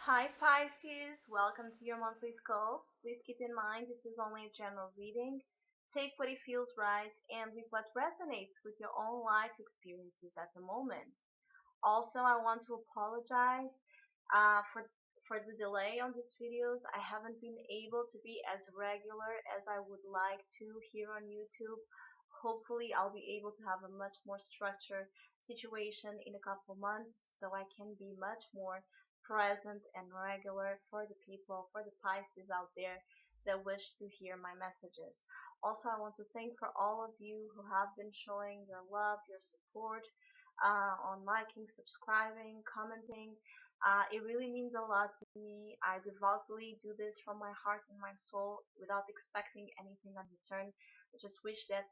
Hi Pisces, welcome to your monthly scopes. Please keep in mind this is only a general reading. Take what it feels right and with what resonates with your own life experiences at the moment. Also, I want to apologize for the delay on these videos. I haven't been able to be as regular as I would like to here on YouTube. Hopefully, I'll be able to have a much more structured situation in a couple months so I can be much more present and regular for the people, for the Pisces out there that wish to hear my messages. Also, I want to thank for all of you who have been showing your love, your support, on liking, subscribing, commenting. It really means a lot to me. I devoutly do this from my heart and my soul without expecting anything in return. I just wish that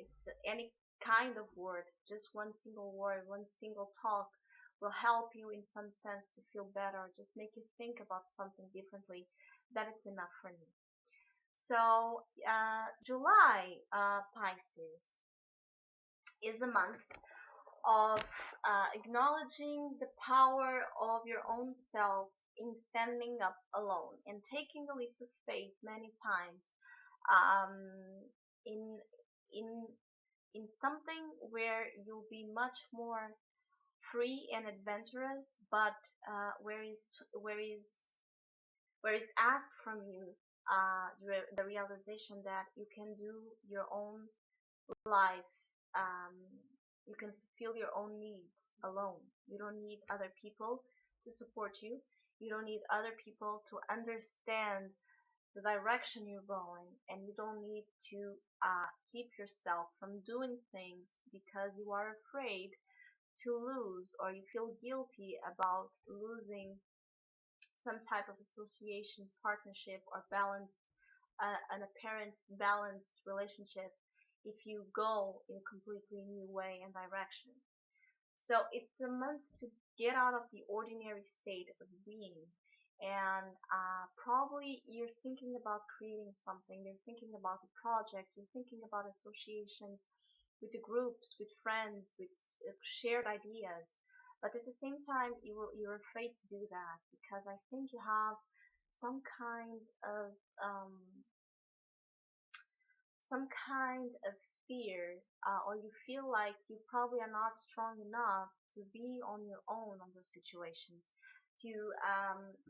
if any kind of word, just one single word, one single talk, will help you in some sense to feel better, just make you think about something differently, that it's enough for me. So, July, Pisces, is a month of acknowledging the power of your own self in standing up alone and taking a leap of faith many times um, in in in something where you'll be much more free and adventurous, but where is asked from you the realization that you can do your own life. Um, you can fulfill your own needs alone. You don't need other people to support you. You don't need other people to understand the direction you're going, and you don't need to keep yourself from doing things because you are afraid to lose or you feel guilty about losing some type of association, partnership, or an apparent balanced relationship if you go in a completely new way and direction. So it's a month to get out of the ordinary state of being. And probably you're thinking about creating something, you're thinking about a project, you're thinking about associations with the groups, with friends, with shared ideas. But at the same time, you're afraid to do that because I think you have some kind of um, some kind of fear, or you feel like you probably are not strong enough to be on your own on those situations, to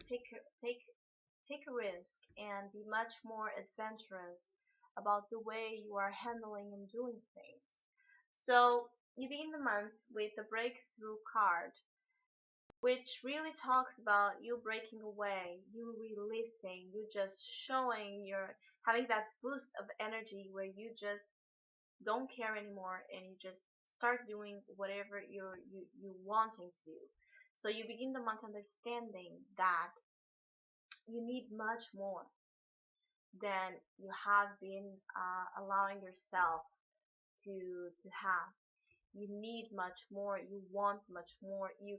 take take take a risk and be much more adventurous about the way you are handling and doing things. So you begin the month with the breakthrough card, which really talks about you breaking away, you releasing, you just showing your having that boost of energy where you just don't care anymore and you just start doing whatever you wanting to do. So you begin the month understanding that you need much more than you have been allowing yourself to have. You need much more, you want much more, you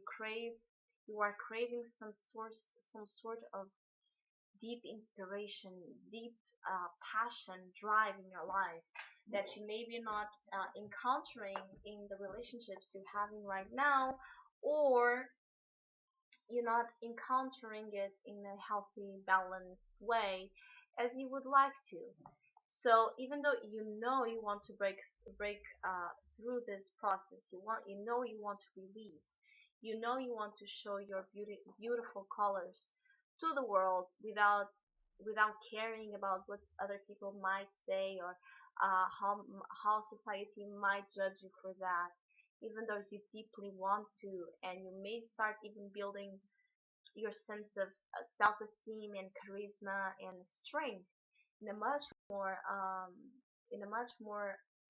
are craving some sort of deep inspiration, deep passion, drive in your life that you maybe not encountering in the relationships you're having right now, or you're not encountering it in a healthy, balanced way as you would like to. So even though you know you want to break through this process, you want to release, you want to show your beautiful colors to the world without caring about what other people might say, or how society might judge you for that. Even though you deeply want to, and you may start even building your sense of self-esteem and charisma and strength in a much more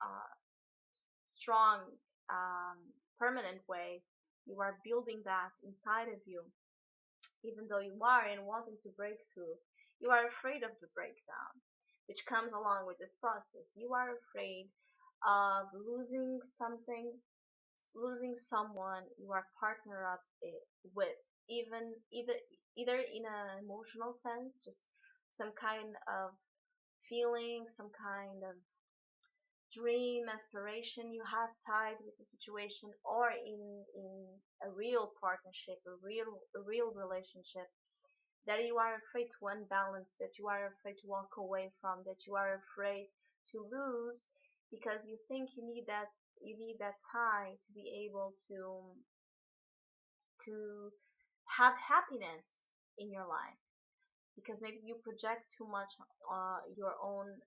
uh, strong, um, permanent way. You are building that inside of you, even though you are and wanting to break through. You are afraid of the breakdown, which comes along with this process. You are afraid of losing something, losing someone you are partnered up with, even either in an emotional sense, just some kind of feeling, some kind of dream aspiration you have tied with the situation, or in a real partnership, a real relationship, that you are afraid to unbalance, that you are afraid to walk away from, that you are afraid to lose, because you think you need that tie to be able to have happiness in your life, because maybe you project too much your own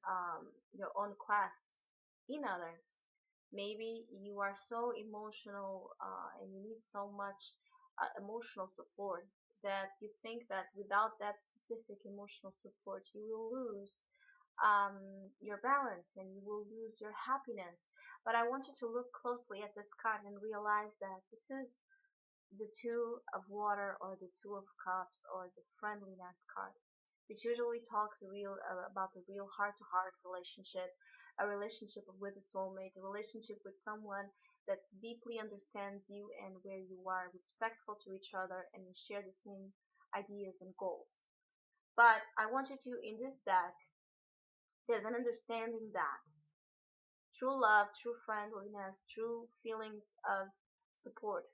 quests in others. Maybe you are so emotional, and you need so much emotional support, that you think that without that specific emotional support you will lose your balance, and you will lose your happiness. But I want you to look closely at this card and realize that this is the two of water, or the two of cups, or the friendliness card, which usually talks about a real heart-to-heart relationship, a relationship with a soulmate, a relationship with someone that deeply understands you and where you are respectful to each other and you share the same ideas and goals. But I want you to, in this deck, there's an understanding that true love, true friendliness, true feelings of support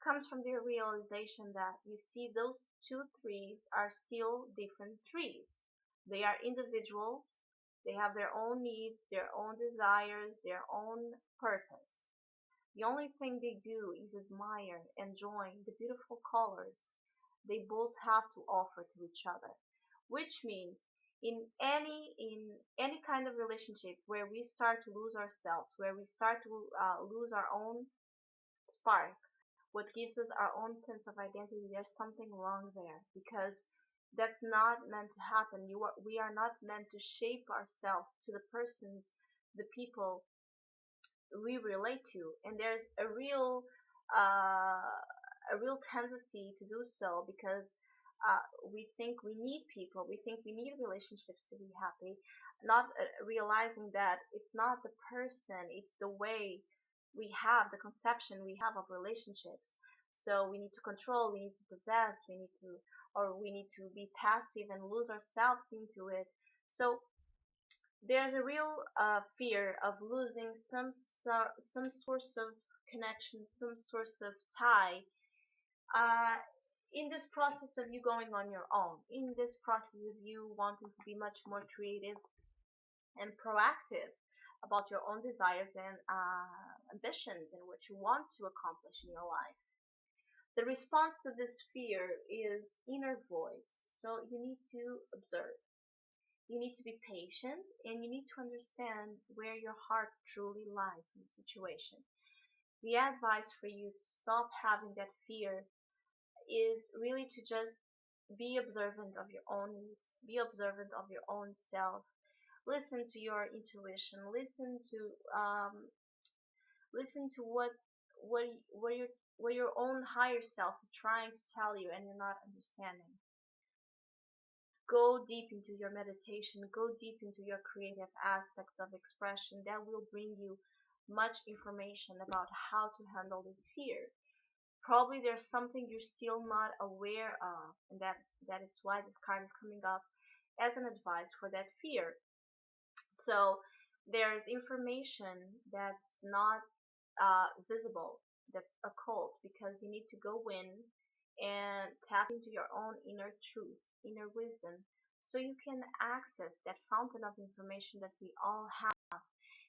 comes from the realization that you see those two trees are still different trees. They are individuals. They have their own needs, their own desires, their own purpose. The only thing they do is admire and join the beautiful colors they both have to offer to each other. Which means in any kind of relationship where we start to lose ourselves, where we start to lose our own spark, what gives us our own sense of identity, there's something wrong there, because that's not meant to happen. We are not meant to shape ourselves to the persons, the people we relate to, and there's uh, a real tendency to do so, because we think we need people, we think we need relationships to be happy, not realizing that it's not the person, it's the way we have the conception we have of relationships. So we need to control, we need to possess, we need to be passive and lose ourselves into it. So there's a real fear of losing some source of connection, some source of tie, uh, in this process of you going on your own, in this process of you wanting to be much more creative and proactive about your own desires and ambitions and what you want to accomplish in your life. The response to this fear is inner voice. So you need to observe. You need to be patient, and you need to understand where your heart truly lies in the situation. The advice for you to stop having that fear is really to just be observant of your own needs, be observant of your own self, listen to your intuition, listen to what your own higher self is trying to tell you and you're not understanding. Go deep into your meditation, go deep into your creative aspects of expression. That will bring you much information about how to handle this fear. Probably there's something you're still not aware of, and that is why this card is coming up as an advice for that fear. So there's information that's not visible, that's occult, because you need to go in and tap into your own inner truth, inner wisdom, so you can access that fountain of information that we all have.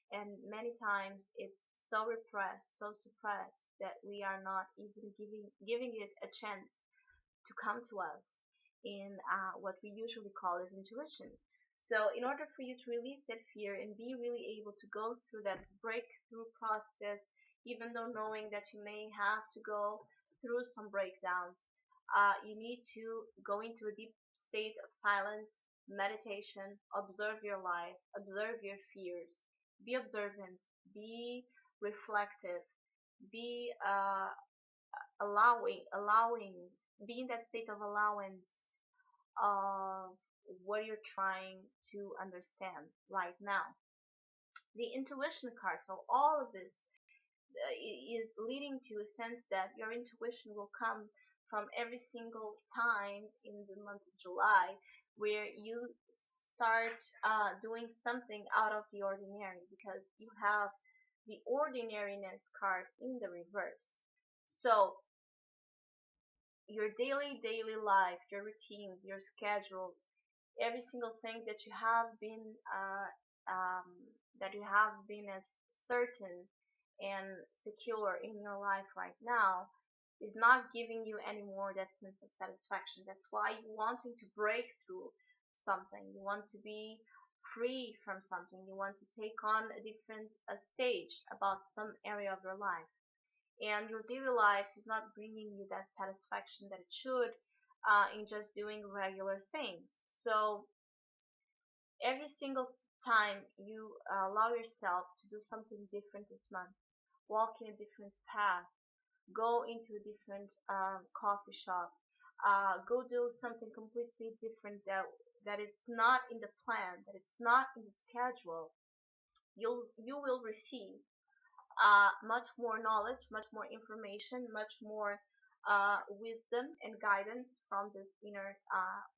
And many times it's so repressed, so suppressed, that we are not even giving it a chance to come to us in what we usually call as intuition. So, in order for you to release that fear and be really able to go through that breakthrough process, even though knowing that you may have to go through some breakdowns, you need to go into a deep state of silence, meditation, observe your life, observe your fears, be observant, be reflective, be allowing, be in that state of allowance of what you're trying to understand right now. The intuition card, so all of this is leading to a sense that your intuition will come from every single time in the month of July, where you start doing something out of the ordinary because you have the ordinariness card in the reverse. So your daily life, your routines, your schedules, every single thing that you have been um, as certain and secure in your life right now is not giving you anymore that sense of satisfaction. That's why you wanting to break through something. You want to be free from something. You want to take on a different stage about some area of your life, and your daily life is not bringing you that satisfaction that it should in just doing regular things. So every single time you allow yourself to do something different this month, walk in a different path, go into a different coffee shop, go do something completely different that it's not in the plan, that it's not in the schedule, you will receive much more knowledge, much more information, much more wisdom and guidance from this inner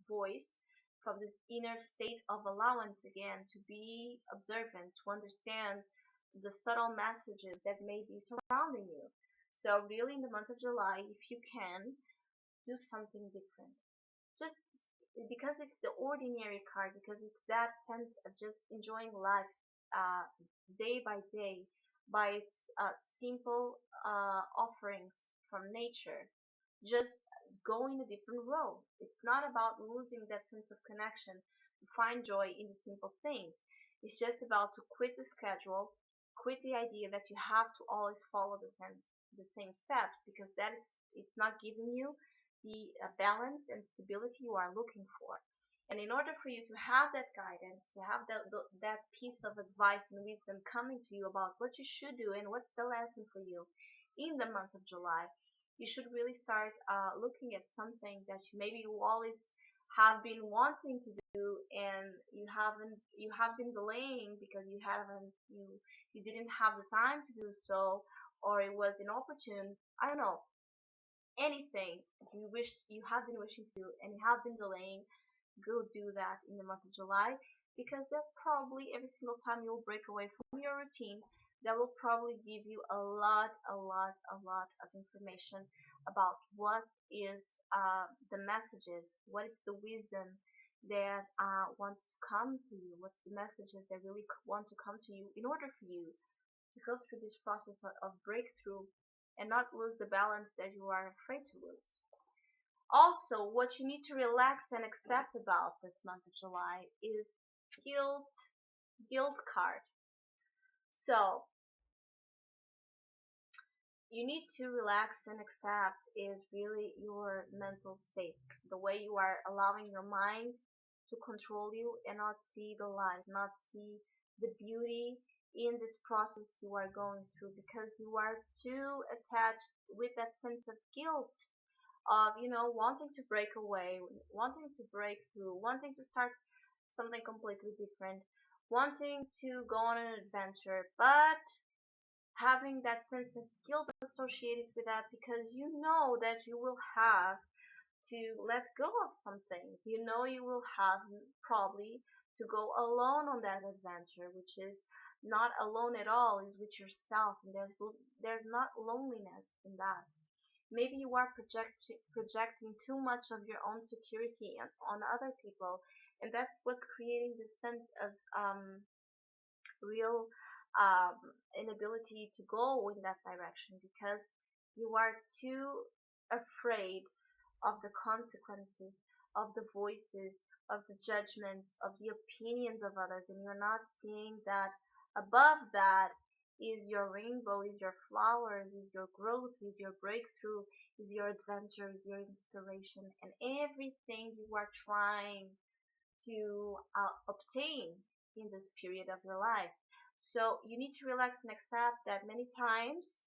voice, from this inner state of allowance again to be observant, to understand the subtle messages that may be surrounding you. So, really, in the month of July, if you can, do something different. Just because it's the ordinary card, because it's that sense of just enjoying life uh, day by day by its simple offerings from nature. Just go in a different road. It's not about losing that sense of connection, to find joy in the simple things. It's just about to quit the schedule, quit the idea that you have to always follow the same steps, because that is it's not giving you the balance and stability you are looking for. And in order for you to have that guidance, to have that piece of advice and wisdom coming to you about what you should do and what's the lesson for you in the month of July, you should really start looking at something that maybe you always have been wanting to do, and you have been delaying because you didn't have the time to do so, or it was inopportune. I don't know, anything you have been wishing to do and you have been delaying, go do that in the month of July, because that probably every single time you'll break away from your routine, that will probably give you a lot of information about what is the messages, what is the wisdom that wants to come to you, what's the messages that really want to come to you in order for you to go through this process of breakthrough and not lose the balance that you are afraid to lose. Also, what you need to relax and accept about this month of July is guilt, guilt card. So, you need to relax and accept is really your mental state, the way you are allowing your mind to control you and not see the light, not see the beauty in this process you are going through, because you are too attached with that sense of guilt of wanting to break away, wanting to break through, wanting to start something completely different, wanting to go on an adventure, but having that sense of guilt associated with that, because you know that you will have to let go of some things. You know you will have probably to go alone on that adventure, which is not alone at all, is with yourself, and there's not loneliness in that. Maybe you are projecting too much of your own security on other people, and that's what's creating this sense of real um, inability to go in that direction, because you are too afraid of the consequences, of the voices, of the judgments, of the opinions of others, and you're not seeing that above that is your rainbow, is your flowers, is your growth, is your breakthrough, is your adventure, is your inspiration, and everything you are trying to obtain in this period of your life. So you need to relax and accept that many times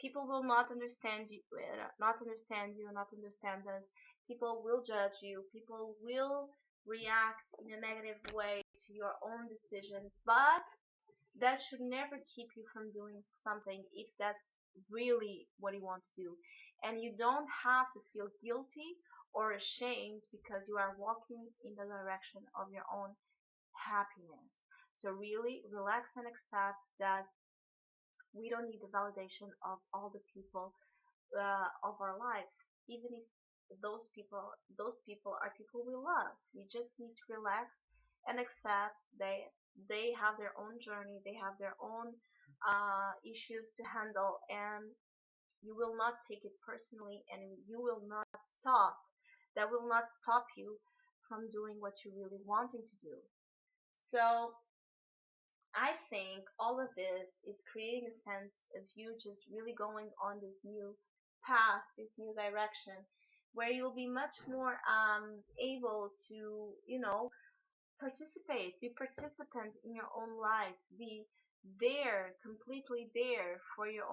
people will not understand you, not understand us. People will judge you. People will react in a negative way to your own decisions, but that should never keep you from doing something if that's really what you want to do. And you don't have to feel guilty or ashamed because you are walking in the direction of your own happiness. So really relax and accept that we don't need the validation of all the people of our life, even if those people are people we love. We just need to relax and accept they have their own journey, they have their own issues to handle, and you will not take it personally, and you will not stop. That will not stop you from doing what you really wanting to do. So I think all of this is creating a sense of you just really going on this new path, this new direction, where you'll be much more able to, be participant in your own life, be there, completely there for your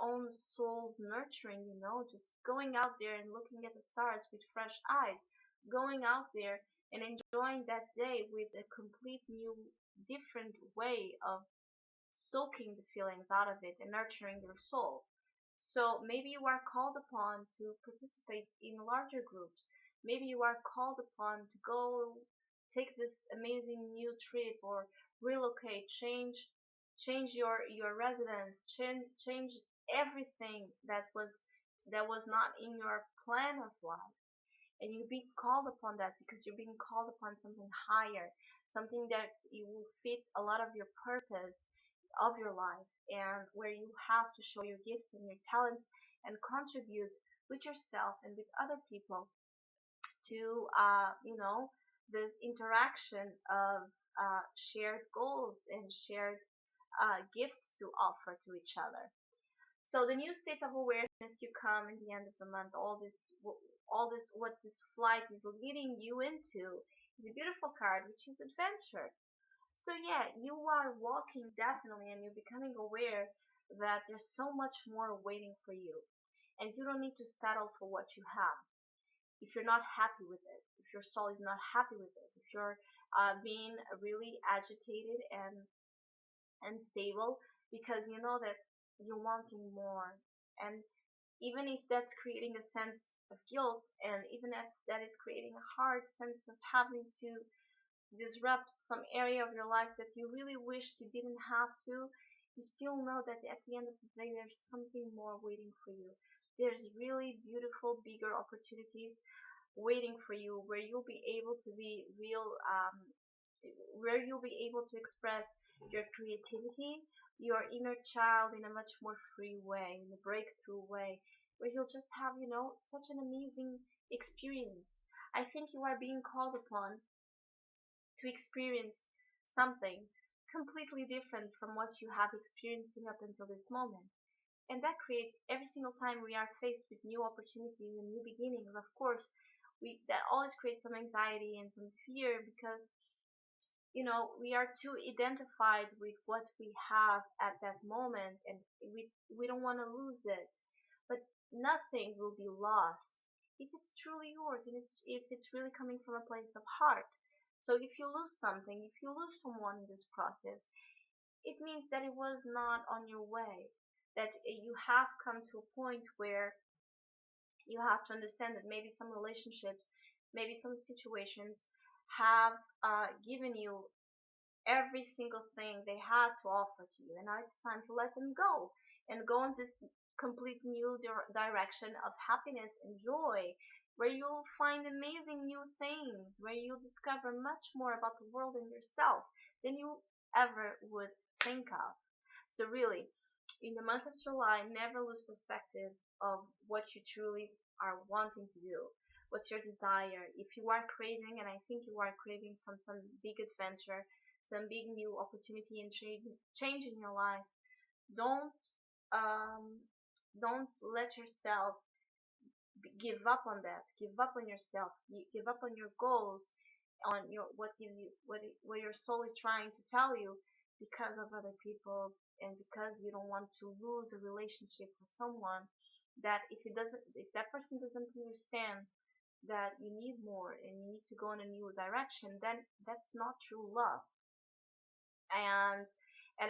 own soul's nurturing, just going out there and looking at the stars with fresh eyes, going out there and enjoying that day with a complete new, different way of soaking the feelings out of it and nurturing your soul. So maybe you are called upon to participate in larger groups. Maybe you are called upon to go take this amazing new trip or relocate, change your residence, change everything that was not in your plan of life, and you're being called upon that because you're being called upon something higher, something that you will fit a lot of your purpose of your life, and where you have to show your gifts and your talents and contribute with yourself and with other people to this interaction of shared goals and shared gifts to offer to each other. So the new state of awareness you come in the end of the month, all this, what this flight is leading you into, is a beautiful card, which is adventure. So yeah, you are walking definitely, and you're becoming aware that there's so much more waiting for you, and you don't need to settle for what you have. If you're not happy with it, if your soul is not happy with it, if you're being really agitated and stable because you know that you're wanting more, and even if that's creating a sense of guilt, and even if that is creating a hard sense of having to disrupt some area of your life that you really wished you didn't have to, you still know that at the end of the day there's something more waiting for you. There's really beautiful bigger opportunities waiting for you, where you'll be able to be real, where you'll be able to express your creativity, your inner child in a much more free way, in a breakthrough way, where you'll just have, such an amazing experience. I think you are being called upon to experience something completely different from what you have experiencing up until this moment. And that creates, every single time we are faced with new opportunities and new beginnings, of course, that always creates some anxiety and some fear, because we are too identified with what we have at that moment, and we don't want to lose it. But nothing will be lost if it's truly yours, and if it's really coming from a place of heart. So if you lose something, if you lose someone in this process, it means that it was not on your way, that you have come to a point where you have to understand that maybe some relationships, maybe some situations have given you every single thing they had to offer to you, and now it's time to let them go and go in this complete new direction of happiness and joy, where you'll find amazing new things, where you'll discover much more about the world and yourself than you ever would think of. So really, in the month of July, never lose perspective of what you truly are wanting to do. What's your desire? If you are craving, and I think you are craving from some big adventure, some big new opportunity and change in your life, don't um, don't let yourself give up on that. Give up on yourself. Give up on your goals, on your what gives you what your soul is trying to tell you, because of other people, and because you don't want to lose a relationship with someone that, if that person doesn't understand that you need more and you need to go in a new direction, then that's not true love. And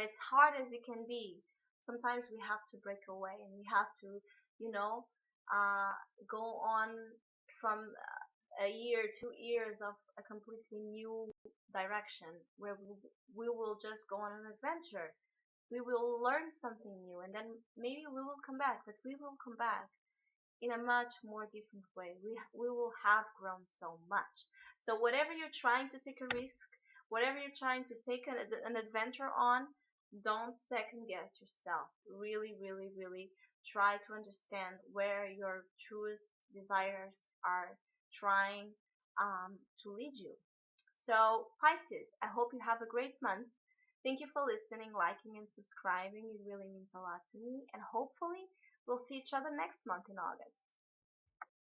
it's hard as it can be. Sometimes we have to break away, and we have to, you know, go on from a year, 2 years of a completely new direction where we will just go on an adventure. We will learn something new, and then maybe we will come back, but we will come back in a much more different way. We will have grown so much. So whatever you're trying to take a risk, whatever you're trying to take an adventure on, don't second guess yourself. Really, really, really try to understand where your truest desires are trying to lead you. So Pisces, I hope you have a great month. Thank you for listening, liking, and subscribing. It really means a lot to me. And hopefully, we'll see each other next month in August.